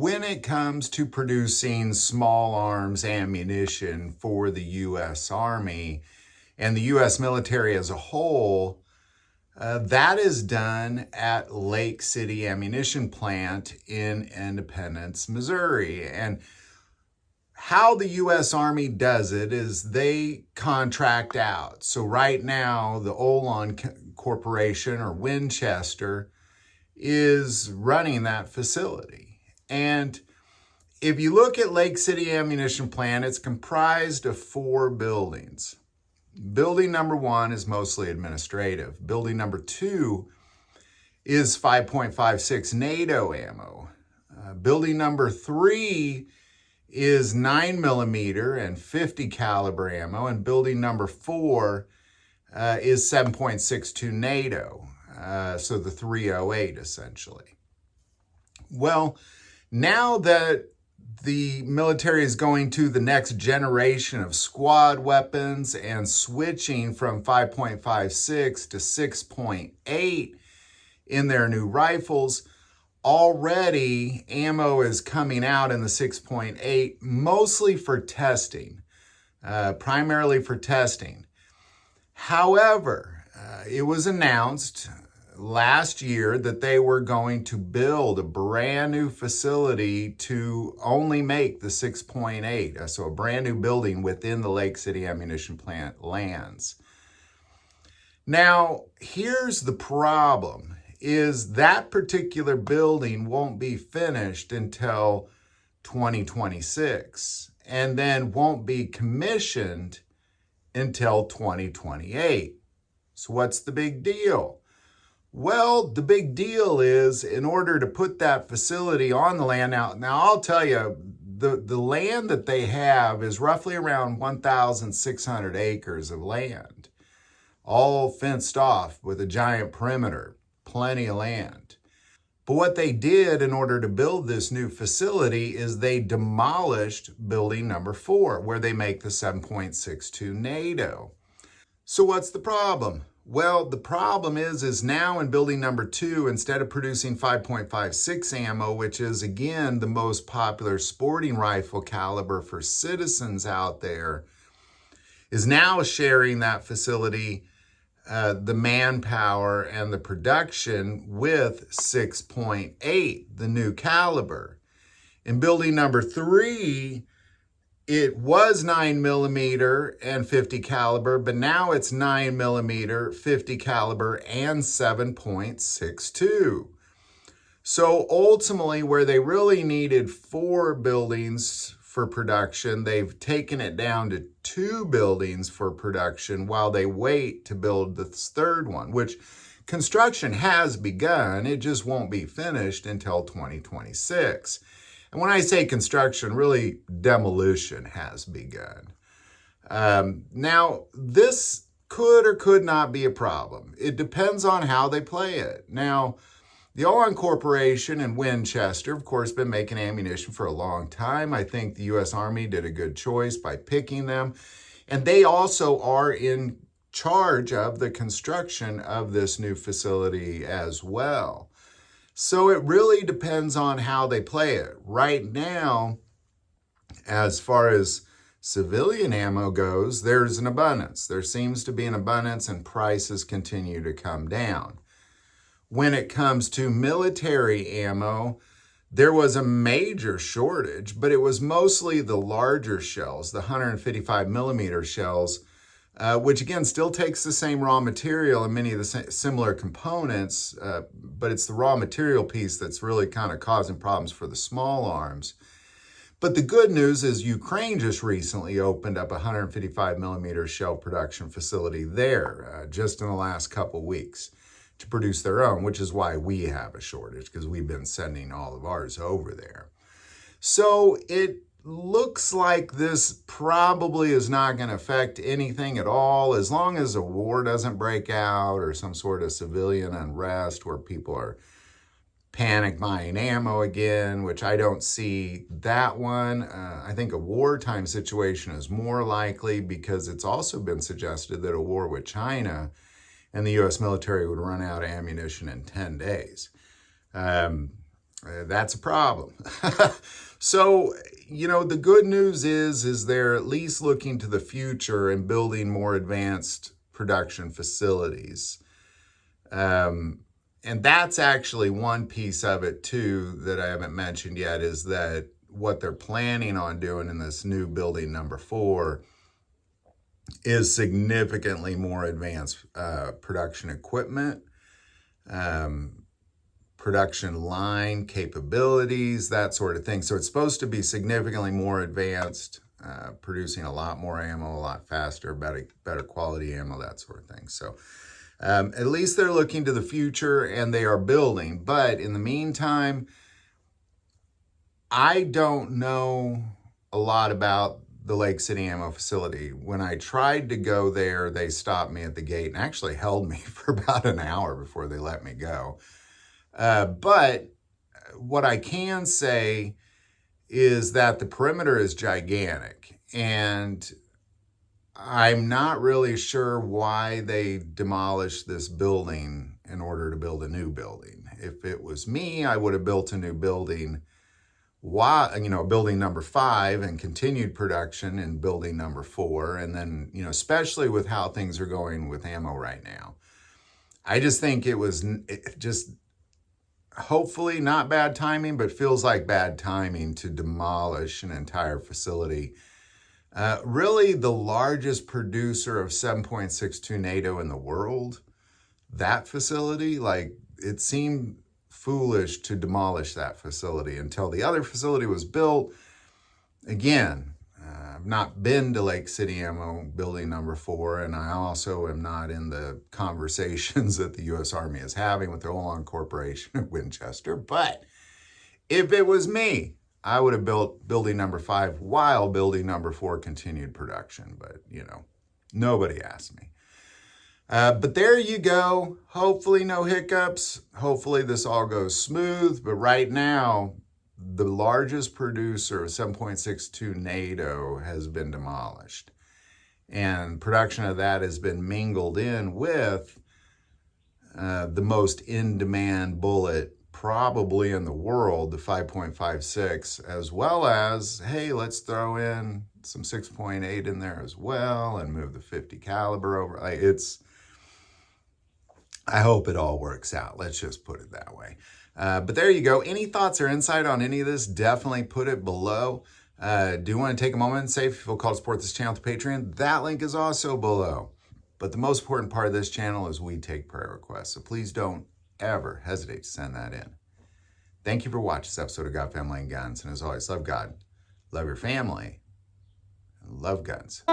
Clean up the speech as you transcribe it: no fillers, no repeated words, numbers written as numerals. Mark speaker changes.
Speaker 1: when it comes to producing small arms ammunition for the U.S. Army and the U.S. military as a whole, that is done at Lake City Ammunition Plant in Independence, Missouri. And how the U.S. Army does it is they contract out. So right now, the Olon Corporation or Winchester is running that facility. And if you look at Lake City Ammunition Plant, it's comprised of 4 buildings. Building number 1 is mostly administrative. Building number 2 is 5.56 NATO ammo. Building number 3 is 9mm and 50 caliber ammo. And building number 4 is 7.62 NATO. So the 308 essentially. Well, now that the military is going to the next generation of squad weapons and switching from 5.56 to 6.8 in their new rifles, already ammo is coming out in the 6.8, mostly for testing, primarily for testing. However, it was announced last year that they were going to build a brand new facility to only make the 6.8, so a brand new building within the Lake City Ammunition Plant lands. Now, here's the problem, is that particular building won't be finished until 2026, and then won't be commissioned until 2028. So what's the big deal? Well, the big deal is in order to put that facility on the land, now I'll tell you, the land that they have is roughly around 1,600 acres of land, all fenced off with a giant perimeter, plenty of land. But what they did in order to build this new facility is they demolished building number 4, where they make the 7.62 NATO. So what's the problem? Well, the problem is now in building number 2, instead of producing 5.56 ammo, which is again the most popular sporting rifle caliber for citizens out there, is now sharing that facility, the manpower and the production with 6.8, the new caliber. In building number 3, it was 9mm and 50 caliber, but now it's 9mm, 50 caliber, and 7.62. So ultimately, where they really needed 4 buildings for production, they've taken it down to 2 buildings for production while they wait to build the 3rd one, which construction has begun. It just won't be finished until 2026. And when I say construction, really demolition has begun. Now, this could or could not be a problem. It depends on how they play it. Now, the Olon Corporation in Winchester, of course, been making ammunition for a long time. I think the U.S. Army did a good choice by picking them. And they also are in charge of the construction of this new facility as well. So it really depends on how they play it. Right now, as far as civilian ammo goes, there's an abundance. There seems to be an abundance and prices continue to come down. When it comes to military ammo, there was a major shortage, but it was mostly the larger shells, the 155mm shells, which again still takes the same raw material and many of the similar components, but it's the raw material piece that's really kind of causing problems for the small arms. But the good news is Ukraine just recently opened up a 155mm shell production facility there just in the last couple weeks to produce their own, which is why we have a shortage, because we've been sending all of ours over there. So it looks like this probably is not going to affect anything at all, as long as a war doesn't break out or some sort of civilian unrest where people are panic buying ammo again, which I don't see that one. I think a wartime situation is more likely because it's also been suggested that a war with China and the U.S. military would run out of ammunition in 10 days. That's a problem. So, the good news is they're at least looking to the future and building more advanced production facilities. And that's actually one piece of it too that I haven't mentioned yet, is that what they're planning on doing in this new building number 4 is significantly more advanced production equipment, production line capabilities, that sort of thing. So it's supposed to be significantly more advanced, producing a lot more ammo, a lot faster, better quality ammo, that sort of thing. So at least they're looking to the future and they are building. But in the meantime, I don't know a lot about the Lake City Ammo facility. When I tried to go there, they stopped me at the gate and actually held me for about an hour before they let me go. But what I can say is that the perimeter is gigantic, and I'm not really sure why they demolished this building in order to build a new building. If it was me, I would have built a new building, building number 5, and continued production in building number 4. And then, especially with how things are going with ammo right now, I just think it was just hopefully not bad timing, but feels like bad timing to demolish an entire facility. Really the largest producer of 7.62 NATO in the world, that facility, it seemed foolish to demolish that facility until the other facility was built. Again, I've not been to Lake City Ammo building number 4, and I also am not in the conversations that the U.S. Army is having with the Olon Corporation at Winchester. But if it was me, I would have built building number 5 while building number 4 continued production. But, nobody asked me. But there you go. Hopefully no hiccups. Hopefully this all goes smooth. But right now, the largest producer of 7.62 NATO has been demolished. And production of that has been mingled in with the most in-demand bullet probably in the world, the 5.56, as well as, hey, let's throw in some 6.8 in there as well and move the 50 caliber over. I hope it all works out. Let's just put it that way. But there you go. Any thoughts or insight on any of this, definitely put it below. Do you want to take a moment and say if you feel called to support this channel to Patreon? That link is also below. But the most important part of this channel is we take prayer requests. So please don't ever hesitate to send that in. Thank you for watching this episode of God, Family, and Guns. And as always, love God, love your family, and love guns.